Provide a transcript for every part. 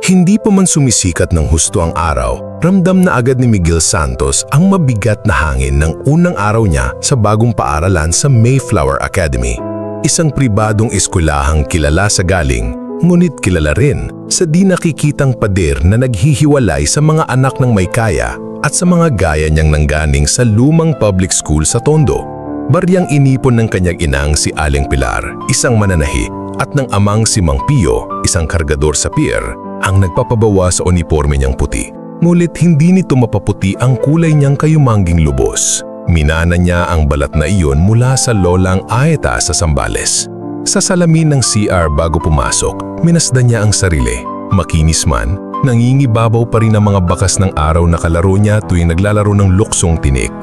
Hindi pa man sumisikat ng husto ang araw, ramdam na agad ni Miguel Santos ang mabigat na hangin ng unang araw niya sa bagong paaralan sa Mayflower Academy. Isang pribadong eskwelahang kilala sa galing, ngunit kilala rin sa di nakikitang pader na naghihiwalay sa mga anak ng may kaya at sa mga gaya niyang nanggaling sa lumang public school sa Tondo. Baryang inipon ng kanyang inang si Aling Pilar, isang mananahi, at ng amang si Mang Pio, isang kargador sa pier, ang nagpapabawa sa uniforme niyang puti. Ngunit hindi nito mapaputi ang kulay niyang kayumangging lubos. Minana niya ang balat na iyon mula sa lolang Aeta sa Zambales. Sa salamin ng CR bago pumasok, minasdan niya ang sarili. Makinis man, nangingibabaw pa rin ang mga bakas ng araw na kalaro niya tuwing naglalaro ng luksong tinik.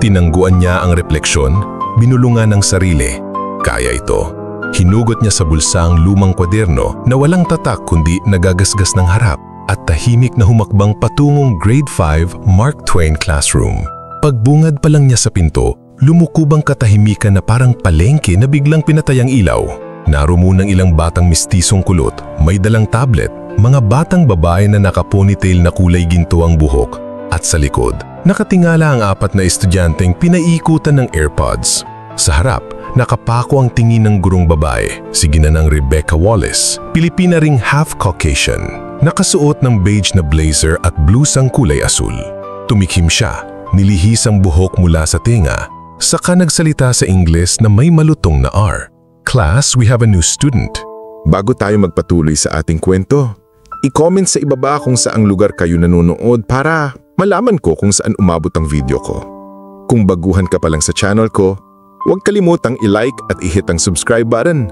Tinangguan niya ang refleksyon, binulungan ng sarili. Kaya ito. Hinugot niya sa bulsa ang lumang kwaderno na walang tatak kundi nagagasgas ng harap at tahimik na humakbang patungong grade 5 Mark Twain classroom. Pagbungad pa lang niya sa pinto, lumukub ang katahimikan na parang palengke na biglang pinatay ang ilaw. Narumunang ilang batang mistisong kulot, may dalang tablet, mga batang babae na naka-ponytail na kulay ginto ang buhok. At sa likod, nakatingala ang 4 na estudyanteng pinaikutan ng AirPods. Sa harap, nakapako ang tingin ng gurong babae, si Ginanang Rebecca Wallace, Pilipina ring half-Caucasian, nakasuot ng beige na blazer at blusang kulay asul. Tumikhim siya, nilihis ang buhok mula sa tenga, saka nagsalita sa Ingles na may malutong na R. Class, we have a new student. Bago tayo magpatuloy sa ating kwento, i-comment sa ibaba kung saang lugar kayo nanonood para malaman ko kung saan umabot ang video ko. Kung baguhan ka pa lang sa channel ko, huwag kalimutang i-like at i-hit ang subscribe button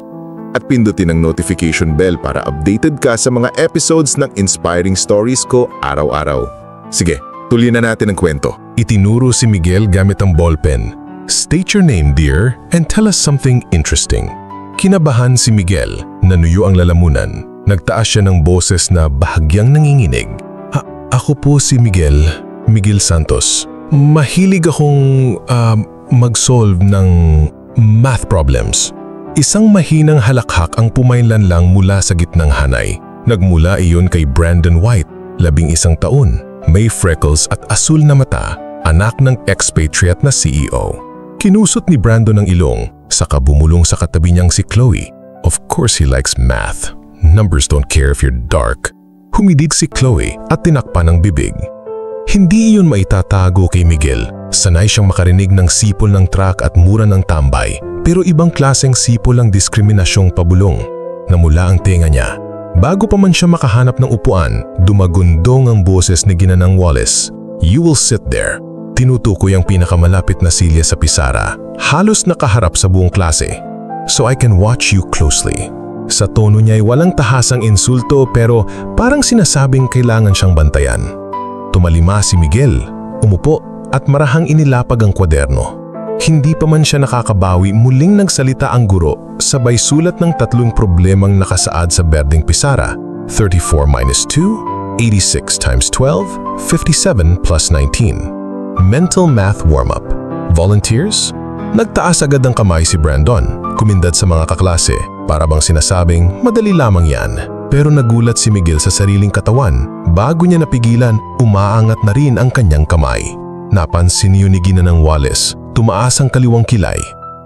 at pindutin ang notification bell para updated ka sa mga episodes ng inspiring stories ko araw-araw. Sige, tuloy na natin ang kwento. Itinuro si Miguel gamit ang ballpen. State your name, dear, and tell us something interesting. Kinabahan si Miguel, nanuyo ang lalamunan. Nagtaas siya ng boses na bahagyang nanginginig. Ako po si Miguel Santos. Mahilig akong mag-solve ng math problems. Isang mahinang halakhak ang pumaylan lang mula sa gitnang hanay. Nagmula iyon kay Brandon White, 11 taon, may freckles at asul na mata, anak ng expatriate na CEO. Kinusot ni Brandon ang ilong, saka bumulong sa katabi niyang si Chloe. Of course he likes math. Numbers don't care if you're dark. Humidig si Chloe at tinakpan ang bibig. Hindi iyon maitatago kay Miguel. Sanay siyang makarinig ng sipol ng truck at mura ng tambay, pero ibang klaseng sipol ang diskriminasyong pabulong. Namula ang tenga niya. Bago pa man siya makahanap ng upuan, dumagundong ang boses ni Ginanang Wallace. You will sit there. Tinutukoy ang pinakamalapit na silya sa pisara, halos nakaharap sa buong klase. So I can watch you closely. Sa tono niya ay walang tahasang insulto pero parang sinasabing kailangan siyang bantayan. Tumalima si Miguel, umupo at marahang inilapag ang kwaderno. Hindi pa man siya nakakabawi, muling nagsalita ang guro, sabay sulat ng 3 problemang nakasaad sa berdeng pisara. 34 minus 2, 86 times 12, 57 plus 19. Mental math warm-up. Volunteers? Nagtaas agad ang kamay si Brandon, kumindad sa mga kaklase, para bang sinasabing madali lamang yan. Pero nagulat si Miguel sa sariling katawan. Bago niya napigilan, umaangat na rin ang kanyang kamay. Napansin niyo ni Ginanang Wallace. Tumaas ang kaliwang kilay.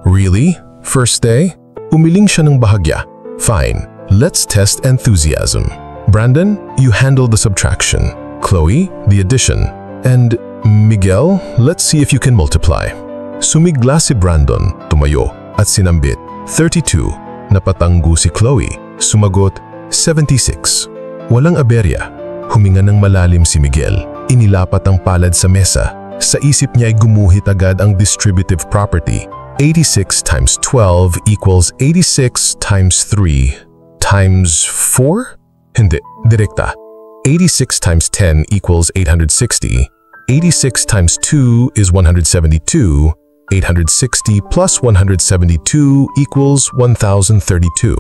Really? First day? Umiling siya ng bahagya. Fine, let's test enthusiasm. Brandon, you handle the subtraction. Chloe, the addition. And Miguel, let's see if you can multiply. Sumigla si Brandon, tumayo, at sinambit. 32. Napatanggu si Chloe. Sumagot, 76. Walang aberya. Huminga ng malalim si Miguel. Inilapat ang palad sa mesa. Sa isip niya ay gumuhit agad ang distributive property. 86 times 12 equals 86 times 3 times 4? Hindi, direkta. 86 times 10 equals 860. 86 times 2 is 172. 860 plus 172 equals 1032.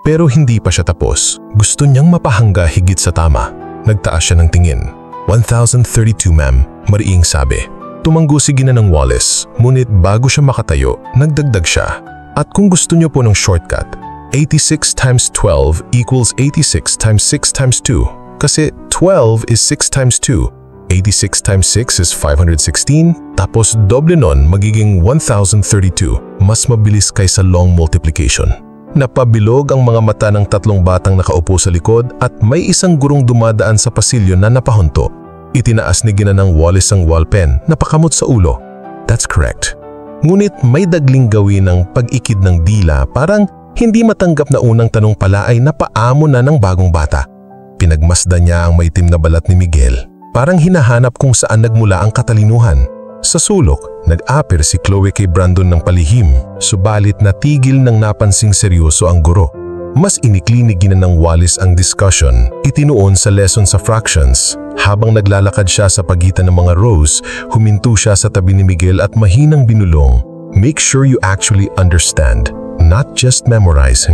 Pero hindi pa siya tapos. Gusto niyang mapahangga higit sa tama. Nagtaas siya ng tingin. 1032, ma'am, mariing sabi. Tumanggo si Ginanang Wallace, ngunit bago siya makatayo, nagdagdag siya. At kung gusto niyo po ng shortcut, 86 times 12 equals 86 times 6 times 2. Kasi 12 is 6 times 2. 86 times 6 is 516. Tapos doble nun magiging 1032. Mas mabilis kaysa long multiplication. Napabilog ang mga mata ng tatlong batang nakaupo sa likod at may isang gurong dumadaan sa pasilyo na napahunto. Itinaas ni Ginanang Wallace ang wallpen na pakamot sa ulo. That's correct. Ngunit may dagling gawin ng pag-ikid ng dila, parang hindi matanggap na unang tanong pala ay napaamo na ng bagong bata. Pinagmasdan niya ang maitim na balat ni Miguel. Parang hinahanap kung saan nagmula ang katalinuhan. Sa sulok, nag-aper si Chloe kay Brandon ng palihim, subalit natigil nang napansing seryoso ang guro. Mas inikli ni Ginanang Wallace ang discussion, itinuon sa lesson sa fractions. Habang naglalakad siya sa pagitan ng mga rows, huminto siya sa tabi ni Miguel at mahinang binulong, "Make sure you actually understand, not just memorize,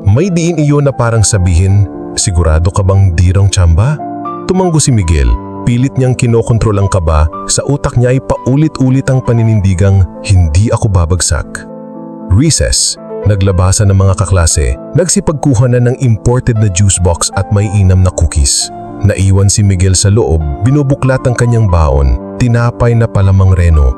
May diin iyon na parang sabihin, "Sigurado ka bang dirang tsamba?" Tumanggo si Miguel. Pilit niyang kinokontrol ang kaba, sa utak niya ay paulit-ulit ang paninindigang, "Hindi ako babagsak." Recess. Naglabasan ng mga kaklase, nagsipagkuha na ng imported na juice box at may inam na cookies. Naiwan si Miguel sa loob, binubuklat ang kanyang baon, tinapay na palamang reno.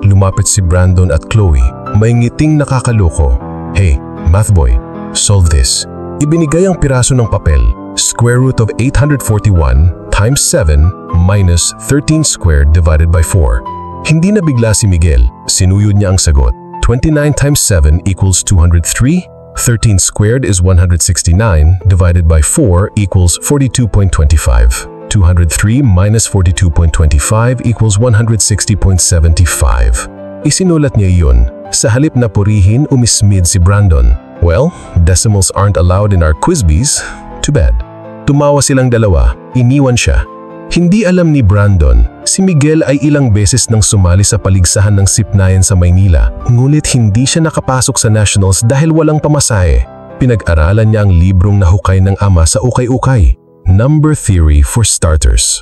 Lumapit si Brandon at Chloe, may ngiting nakakaloko. "Hey, math boy, solve this." Ibinigay ang piraso ng papel. Square root of 841 times 7 minus 13 squared divided by 4. Hindi nabigla si Miguel, sinuyod niya ang sagot. 29 times 7 equals 203. 13 squared is 169 divided by 4 equals 42.25. 203 minus 42.25 equals 160.75. Isinulat niya iyon. Sa halip na purihin, umismid si Brandon. "Well, decimals aren't allowed in our quiz bees. Too bad." Tumawa silang dalawa, iniwan siya. Hindi alam ni Brandon, si Miguel ay ilang beses nang sumali sa paligsahan ng Sipnayan sa Maynila, ngunit hindi siya nakapasok sa nationals dahil walang pamasahe. Pinag-aralan niya ang librong nahukay ng ama sa ukay-ukay, Number Theory for Starters.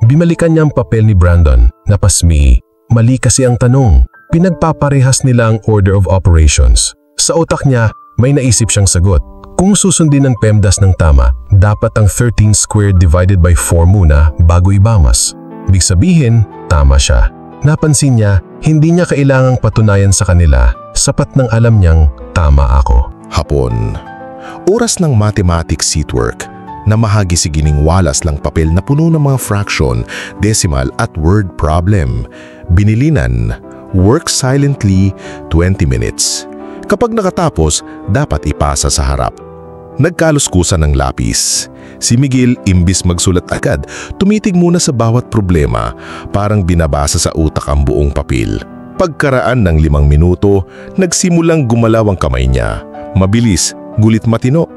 Bimalikan niya ang papel ni Brandon, napasmi. Mali kasi ang tanong. Pinagpaparehas nila ang order of operations. Sa utak niya, may naisip siyang sagot. Kung susundin ang PEMDAS ng tama, dapat ang 13 squared divided by 4 muna bago ibamas. Ibig sabihin, tama siya. Napansin niya, hindi niya kailangang patunayan sa kanila. Sapat nang alam niyang, tama ako. Hapon. Oras ng mathematics seatwork. Namahagi si Gining Wallace lang papel na puno ng mga fraction, decimal at word problem. Binilinan, work silently, 20 minutes. Kapag nakatapos, dapat ipasa sa harap. Nagkaluskusan ng lapis. Si Miguel, imbis magsulat agad, tumitig muna sa bawat problema, parang binabasa sa utak ang buong papel. Pagkaraan ng 5 minuto, nagsimulang gumalaw ang kamay niya. Mabilis, gulit matino.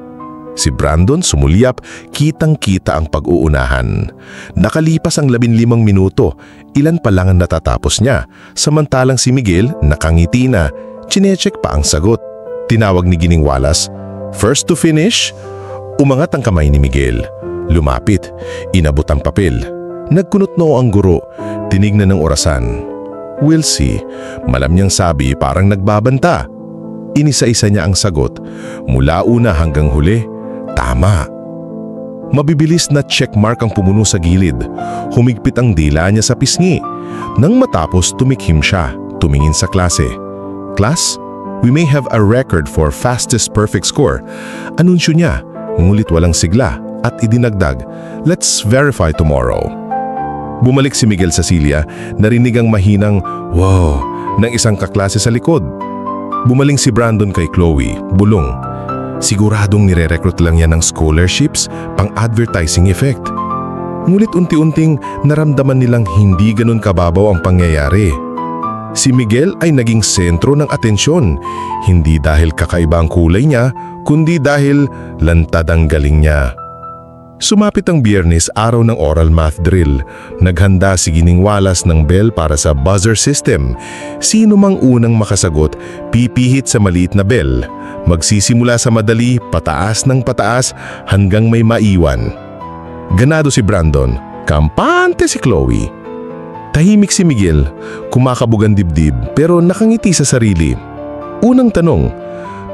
Si Brandon sumulyap, kitang-kita ang pag-uunahan. Nakalipas ang 15 minuto, ilan pa lang ang natatapos niya, samantalang si Miguel nakangiti na, chinecheck pa ang sagot. Tinawag ni Gining Wallace, "First to finish?" Umangat ang kamay ni Miguel. Lumapit, inabot ang papel. Nagkunot-noo ang guro, tinignan ng orasan. "We'll see," malam niyang sabi parang nagbabanta. Inisa-isa niya ang sagot, mula una hanggang huli, tama. Mabibilis na checkmark ang pumuno sa gilid. Humigpit ang dila niya sa pisngi. Nang matapos, tumikhim siya, tumingin sa klase. "Class, we may have a record for fastest perfect score." Anunsyo niya, ngulit walang sigla at idinagdag, "Let's verify tomorrow." Bumalik si Miguel sa silya, narinig ang mahinang, "Wow," ng isang kaklase sa likod. Bumaling si Brandon kay Chloe, bulong, "Siguradong nire-recruit lang yan ng scholarships, pang-advertising effect." Ngulit unti-unting naramdaman nilang hindi ganun kababaw ang pangyayari. Si Miguel ay naging sentro ng atensyon, hindi dahil kakaiba ang kulay niya, kundi dahil lantad ang galing niya. Sumapit ang Biyernes, araw ng oral math drill. Naghanda si Gining Wallace ng bell para sa buzzer system. Sino mang unang makasagot, pipihit sa maliit na bell. Magsisimula sa madali, pataas ng pataas, hanggang may maiwan. Ganado si Brandon, kampante si Chloe. Tahimik si Miguel, kumakabog ang dibdib pero nakangiti sa sarili. Unang tanong,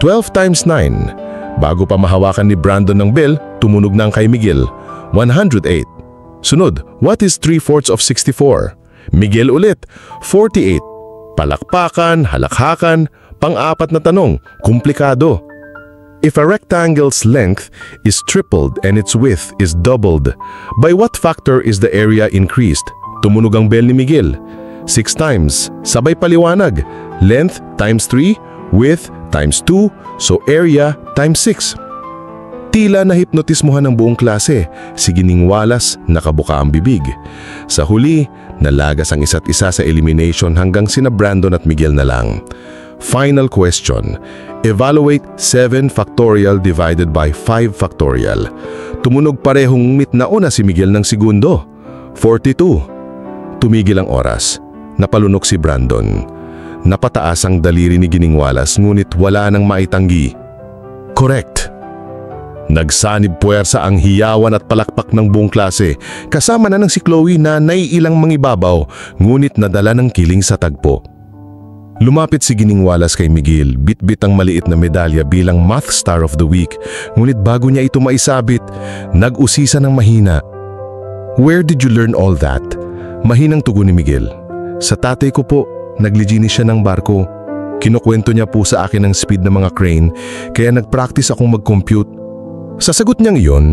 12 times 9. Bago pa mahawakan ni Brandon ng bell, tumunog na ang kay Miguel. 108. Sunod, what is 3/4 of 64? Miguel ulit, 48. Palakpakan, halakhakan, pang-apat na tanong, komplikado. If a rectangle's length is tripled and its width is doubled, by what factor is the area increased? Tumunog ang bell ni Miguel. 6 times, sabay paliwanag. Length times 3, width times 2, so area times 6. Tila nahipnotismohan ng buong klase, si Gining Wallace nakabuka ang bibig. Sa huli, nalagas ang isa't isa sa elimination hanggang sina Brandon at Miguel na lang. Final question. Evaluate 7 factorial divided by 5 factorial. Tumunog parehong mitnauna si Miguel ng segundo. 42. Tumigil ang oras. Napalunok si Brandon. Napataas ang daliri ni Gining Wallace ngunit wala nang maitanggi. Correct. Nagsanib puwersa ang hiyawan at palakpak ng buong klase, kasama na ng si Chloe na naiilang mangibabaw ngunit nadala ng kiling sa tagpo. Lumapit si Gining Wallace kay Miguel, bitbit ang maliit na medalya bilang Math Star of the Week, ngunit bago niya ito maisabit, nag-usisa ng mahina. Where did you learn all that? Mahinang tugon ni Miguel. Sa tatay ko po, nagliginis siya ng barko. Kinukwento niya po sa akin ang speed ng mga crane, kaya nag-practice akong mag-compute. Sa sagot niyang iyon,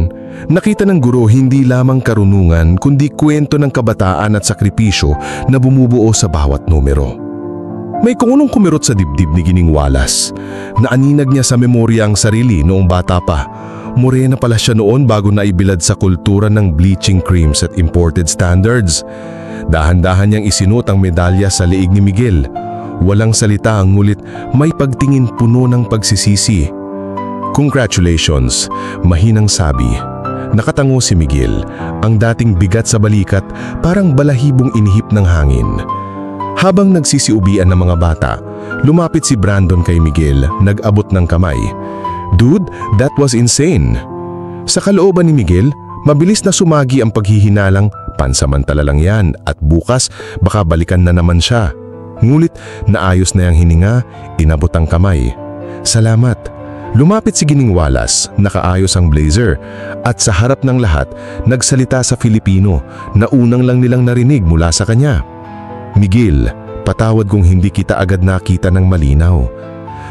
nakita ng guro hindi lamang karunungan kundi kwento ng kabataan at sakripisyo na bumubuo sa bawat numero. May kungunong kumirot sa dibdib ni Gining Wallace. Naaninag niya sa memorya ang sarili noong bata pa. Morena pala siya noon bago naibilad sa kultura ng bleaching creams at imported standards. Dahan-dahan niyang isinuot ang medalya sa liig ni Miguel. Walang salita ang ngulit, may pagtingin puno ng pagsisisi. Congratulations, mahinang sabi. Nakatango si Miguel, ang dating bigat sa balikat parang balahibong inihip ng hangin. Habang nagsisiubian ng mga bata, lumapit si Brandon kay Miguel, nag-abot ng kamay. Dude, that was insane. Sa kalooban ni Miguel, mabilis na sumagi ang paghihinalang, pansamantala lang yan at bukas baka balikan na naman siya. Ngulit naayos na yung hininga, inabot ang kamay. Salamat. Lumapit si Gining Wallace, nakaayos ang blazer, at sa harap ng lahat, nagsalita sa Filipino na unang lang nilang narinig mula sa kanya. Miguel, patawad kung hindi kita agad nakita ng malinaw.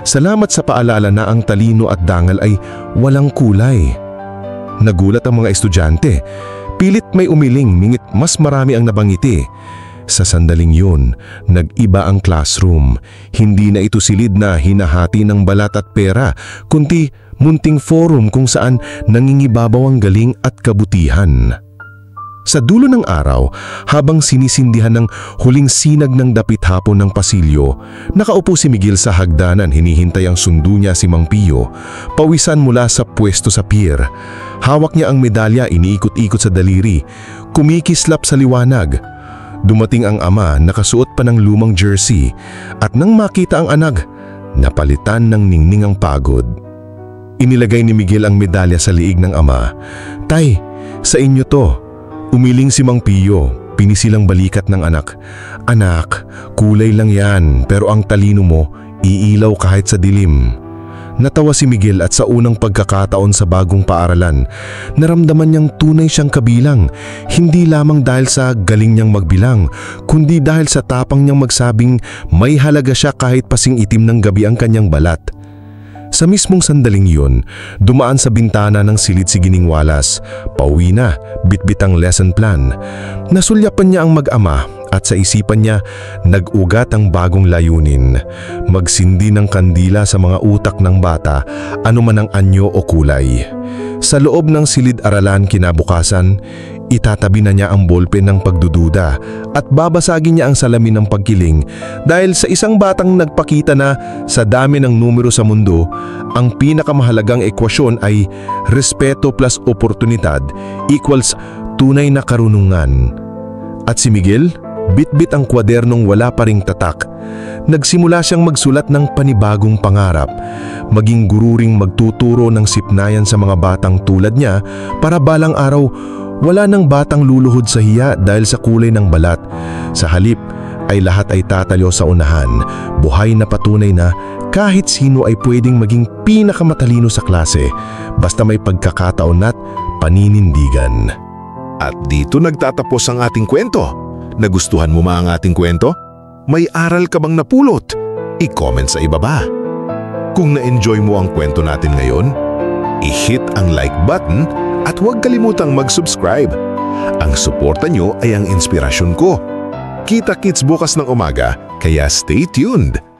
Salamat sa paalala na ang talino at dangal ay walang kulay. Nagulat ang mga estudyante. Pilit may umiling, mingit mas marami ang nabangiti. Sa sandaling yun, nag-iba ang classroom. Hindi na ito silid na hinahati ng balat at pera, kundi munting forum kung saan nangingibabaw ang galing at kabutihan. Sa dulo ng araw, habang sinisindihan ng huling sinag ng dapit hapon ng pasilyo, nakaupo si Miguel sa hagdanan, hinihintay ang sundo niya si Mang Pio. Pawisan mula sa pwesto sa pier. Hawak niya ang medalya, iniikot-ikot sa daliri. Kumikislap sa liwanag. Dumating ang ama, nakasuot pa ng lumang jersey. At nang makita ang anak, napalitan ng ningning ang pagod. Inilagay ni Miguel ang medalya sa liig ng ama. Tay, sa inyo to. Umiling si Mang Pio, pinisilang balikat ng anak. Anak, kulay lang yan, pero ang talino mo, iilaw kahit sa dilim. Natawa si Miguel at sa unang pagkakataon sa bagong paaralan, naramdaman niyang tunay siyang kabilang, hindi lamang dahil sa galing niyang magbilang, kundi dahil sa tapang niyang magsabing may halaga siya kahit pasing itim ng gabi ang kanyang balat. Sa mismong sandaling yun, dumaan sa bintana ng silid si Gining Wallace. Pauwi na, bitbit ang lesson plan. Nasulyapan niya ang mag-ama at sa isipan niya, nag-ugat ang bagong layunin. Magsindi ng kandila sa mga utak ng bata, anuman ang anyo o kulay. Sa loob ng silid-aralan kinabukasan, itatabi na niya ang ballpen ng pagdududa at babasagin niya ang salamin ng pagkiling dahil sa isang batang nagpakita na sa dami ng numero sa mundo, ang pinakamahalagang ekwasyon ay respeto plus oportunidad equals tunay na karunungan. At si Miguel, bitbit ang kwadernong wala pa ring tatak. Nagsimula siyang magsulat ng panibagong pangarap, maging gururing magtuturo ng sipnayan sa mga batang tulad niya para balang araw wala nang batang luluhod sa hiya dahil sa kulay ng balat. Sa halip ay lahat ay tatalo sa unahan, buhay na patunay na kahit sino ay pwedeng maging pinakamatalino sa klase, basta may pagkakataon at paninindigan. At dito nagtatapos ang ating kwento. Nagustuhan mo ba ang ating kwento? May aral ka bang napulot? I-comment sa ibaba. Kung na-enjoy mo ang kwento natin ngayon, i-hit ang like button at huwag kalimutang mag-subscribe. Ang suporta nyo ay ang inspirasyon ko. Kita-kits bukas ng umaga, kaya stay tuned!